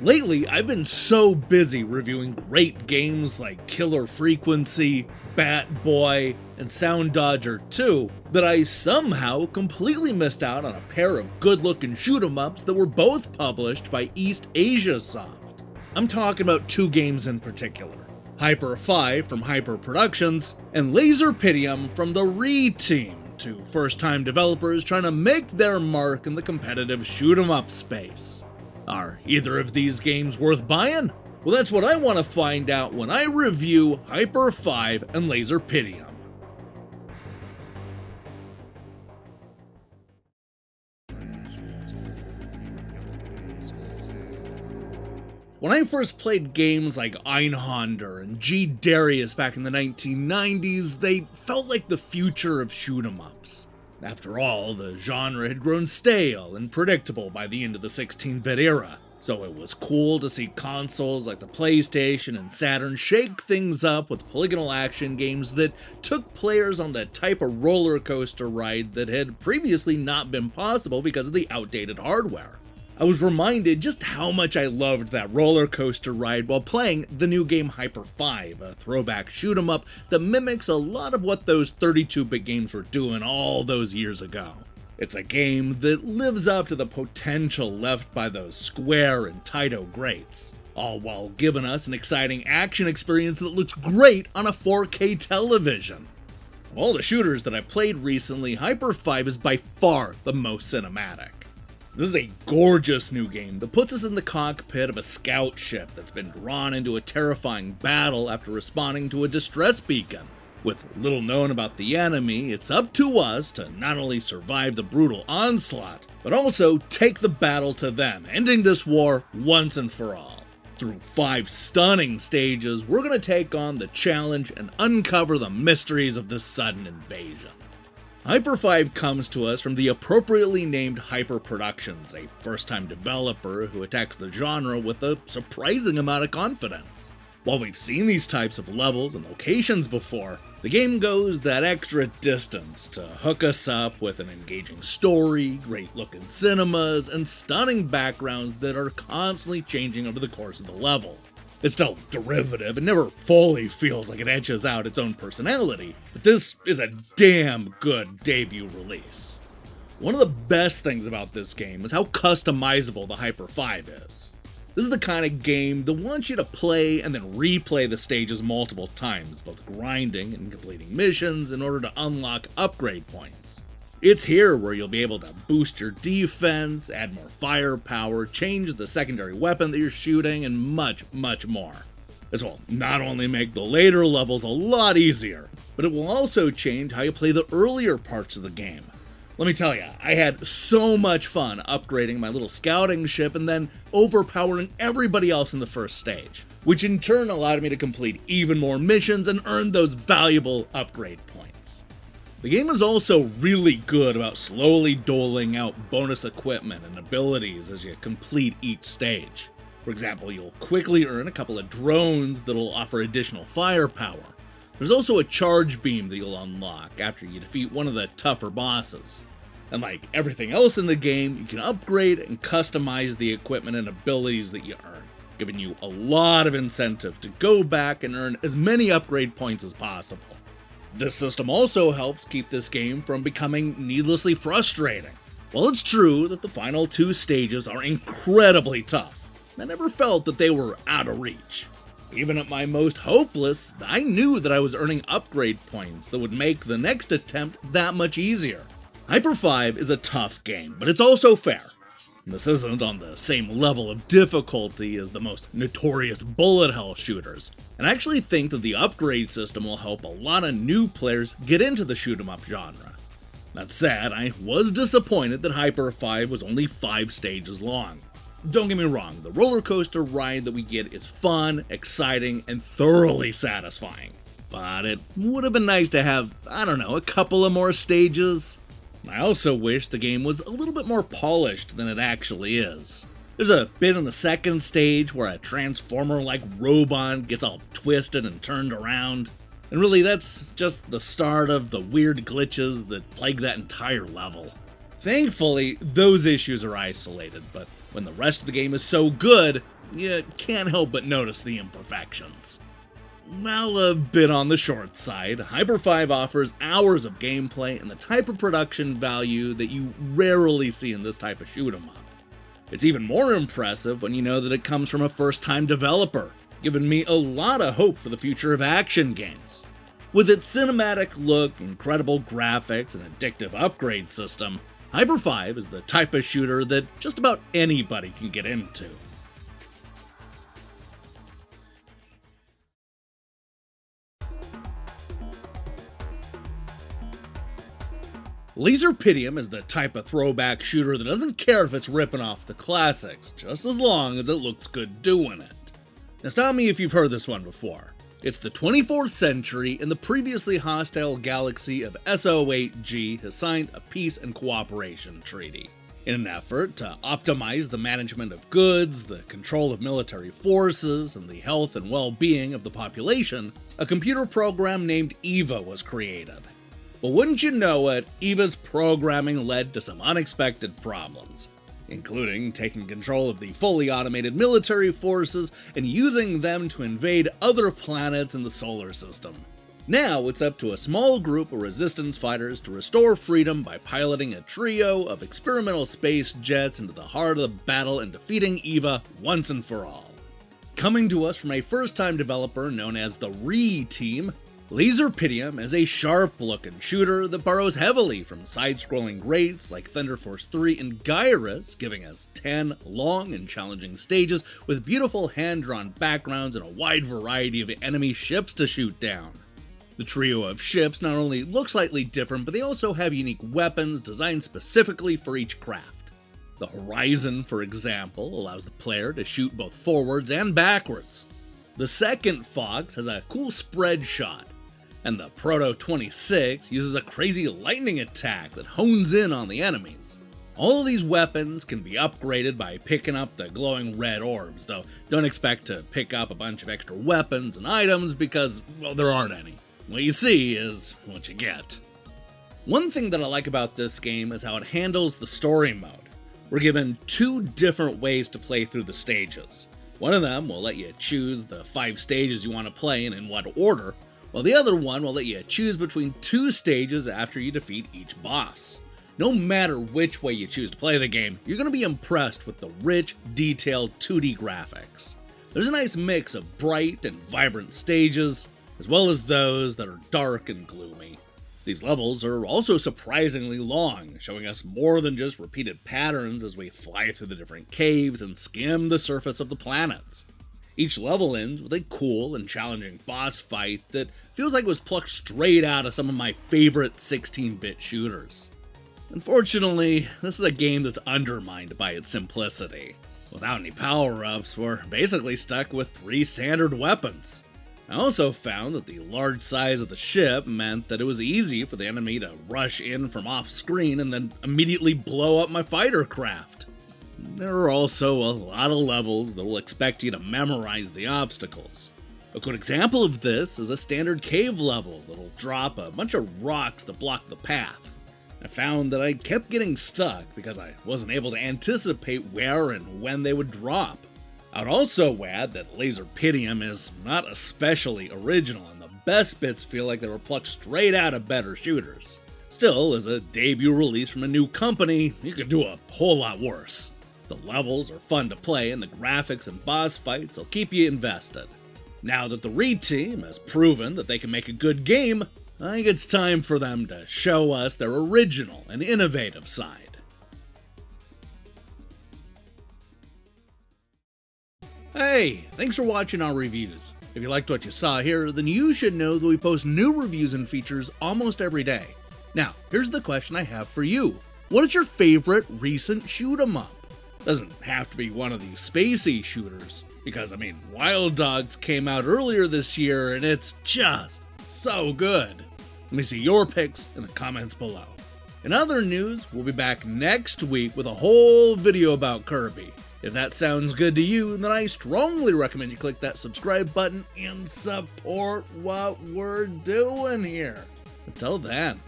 Lately, I've been so busy reviewing great games like Killer Frequency, Bat Boy, and Soundodger 2 that I somehow completely missed out on a pair of good-looking shoot-'em-ups that were both published by EastAsiaSoft. I'm talking about two games in particular, Hyper-5 from Hyper Productions and Laserpitium from the Reeteam, two first-time developers trying to make their mark in the competitive shoot-'em-up space. Are either of these games worth buying? Well, that's what I want to find out when I review Hyper-5 and Laserpitium. When I first played games like Einhander and G. Darius back in the 1990s, they felt like the future of shoot-'em-ups. After all, the genre had grown stale and predictable by the end of the 16-bit era, so it was cool to see consoles like the PlayStation and Saturn shake things up with polygonal action games that took players on the type of roller coaster ride that had previously not been possible because of the outdated hardware. I was reminded just how much I loved that roller coaster ride while playing the new game Hyper-5, a throwback shoot-'em-up that mimics a lot of what those 32-bit games were doing all those years ago. It's a game that lives up to the potential left by those Square and Taito greats, all while giving us an exciting action experience that looks great on a 4K television. Of all the shooters that I played recently, Hyper-5 is by far the most cinematic. This is a gorgeous new game that puts us in the cockpit of a scout ship that's been drawn into a terrifying battle after responding to a distress beacon. With little known about the enemy, it's up to us to not only survive the brutal onslaught, but also take the battle to them, ending this war once and for all. Through 5 stunning stages, we're going to take on the challenge and uncover the mysteries of this sudden invasion. Hyper-5 comes to us from the appropriately named Hyper Productions, a first-time developer who attacks the genre with a surprising amount of confidence. While we've seen these types of levels and locations before, the game goes that extra distance to hook us up with an engaging story, great-looking cinemas, and stunning backgrounds that are constantly changing over the course of the level. It's still derivative and never fully feels like it etches out its own personality, but this is a damn good debut release. One of the best things about this game is how customizable the Hyper-5 is. This is the kind of game that wants you to play and then replay the stages multiple times, both grinding and completing missions in order to unlock upgrade points. It's here where you'll be able to boost your defense, add more firepower, change the secondary weapon that you're shooting, and much, much more. This will not only make the later levels a lot easier, but it will also change how you play the earlier parts of the game. Let me tell you, I had so much fun upgrading my little scouting ship and then overpowering everybody else in the first stage, which in turn allowed me to complete even more missions and earn those valuable upgrade points. The game is also really good about slowly doling out bonus equipment and abilities as you complete each stage. For example, you'll quickly earn a couple of drones that'll offer additional firepower. There's also a charge beam that you'll unlock after you defeat one of the tougher bosses. And like everything else in the game, you can upgrade and customize the equipment and abilities that you earn, giving you a lot of incentive to go back and earn as many upgrade points as possible. This system also helps keep this game from becoming needlessly frustrating. While it's true that the final 2 stages are incredibly tough, I never felt that they were out of reach. Even at my most hopeless, I knew that I was earning upgrade points that would make the next attempt that much easier. Hyper-5 is a tough game, but it's also fair. This isn't on the same level of difficulty as the most notorious bullet hell shooters, and I actually think that the upgrade system will help a lot of new players get into the shoot-'em-up genre. That said, I was disappointed that Hyper-5 was only 5 stages long. Don't get me wrong, the roller coaster ride that we get is fun, exciting, and thoroughly satisfying. But it would have been nice to have, a couple of more stages. I also wish the game was a little bit more polished than it actually is. There's a bit in the second stage where a transformer-like robot gets all twisted and turned around. And really, that's just the start of the weird glitches that plague that entire level. Thankfully, those issues are isolated, but When the rest of the game is so good, you can't help but notice the imperfections. While a bit on the short side, Hyper-5 offers hours of gameplay and the type of production value that you rarely see in this type of shoot-'em-up. It's even more impressive when you know that it comes from a first-time developer, giving me a lot of hope for the future of action games. With its cinematic look, incredible graphics, and addictive upgrade system, Hyper-5 is the type of shooter that just about anybody can get into. Laserpitium is the type of throwback shooter that doesn't care if it's ripping off the classics, just as long as it looks good doing it. Now stop me if you've heard this one before. It's the 24th century, and the previously hostile galaxy of SO8G has signed a peace and cooperation treaty. In an effort to optimize the management of goods, the control of military forces, and the health and well-being of the population, a computer program named EVA was created. But wouldn't you know it, EVA's programming led to some unexpected problems, including taking control of the fully automated military forces and using them to invade other planets in the solar system. Now it's up to a small group of resistance fighters to restore freedom by piloting a trio of experimental space jets into the heart of the battle and defeating EVA once and for all. Coming to us from a first-time developer known as the Reeteam, Laserpitium is a sharp-looking shooter that borrows heavily from side-scrolling greats like Thunder Force 3 and Gyruss, giving us 10 long and challenging stages with beautiful hand-drawn backgrounds and a wide variety of enemy ships to shoot down. The trio of ships not only look slightly different, but they also have unique weapons designed specifically for each craft. The Horizon, for example, allows the player to shoot both forwards and backwards. The second Fox has a cool spread shot, and the Proto 26 uses a crazy lightning attack that hones in on the enemies. All of these weapons can be upgraded by picking up the glowing red orbs, though don't expect to pick up a bunch of extra weapons and items because, well, there aren't any. What you see is what you get. One thing that I like about this game is how it handles the story mode. We're given 2 different ways to play through the stages. One of them will let you choose the 5 stages you want to play and in what order, while the other one will let you choose between 2 stages after you defeat each boss. No matter which way you choose to play the game, you're going to be impressed with the rich, detailed 2D graphics. There's a nice mix of bright and vibrant stages, as well as those that are dark and gloomy. These levels are also surprisingly long, showing us more than just repeated patterns as we fly through the different caves and skim the surface of the planets. Each level ends with a cool and challenging boss fight that feels like it was plucked straight out of some of my favorite 16-bit shooters. Unfortunately, this is a game that's undermined by its simplicity. Without any power-ups, we're basically stuck with 3 standard weapons. I also found that the large size of the ship meant that it was easy for the enemy to rush in from off-screen and then immediately blow up my fighter craft. There are also a lot of levels that will expect you to memorize the obstacles. A good example of this is a standard cave level that'll drop a bunch of rocks that block the path. I found that I kept getting stuck because I wasn't able to anticipate where and when they would drop. I'd also add that Laserpitium is not especially original, and the best bits feel like they were plucked straight out of better shooters. Still, as a debut release from a new company, you could do a whole lot worse. The levels are fun to play, and the graphics and boss fights will keep you invested. Now that the Reeteam has proven that they can make a good game, I think it's time for them to show us their original and innovative side. Hey, thanks for watching our reviews. If you liked what you saw here, then you should know that we post new reviews and features almost every day. Now, here's the question I have for you. What is your favorite recent shoot-'em-up? Doesn't have to be one of these spacey shooters, because, Wild Dogs came out earlier this year and it's just so good. Let me see your picks in the comments below. In other news, we'll be back next week with a whole video about Kirby. If that sounds good to you, then I strongly recommend you click that subscribe button and support what we're doing here. Until then.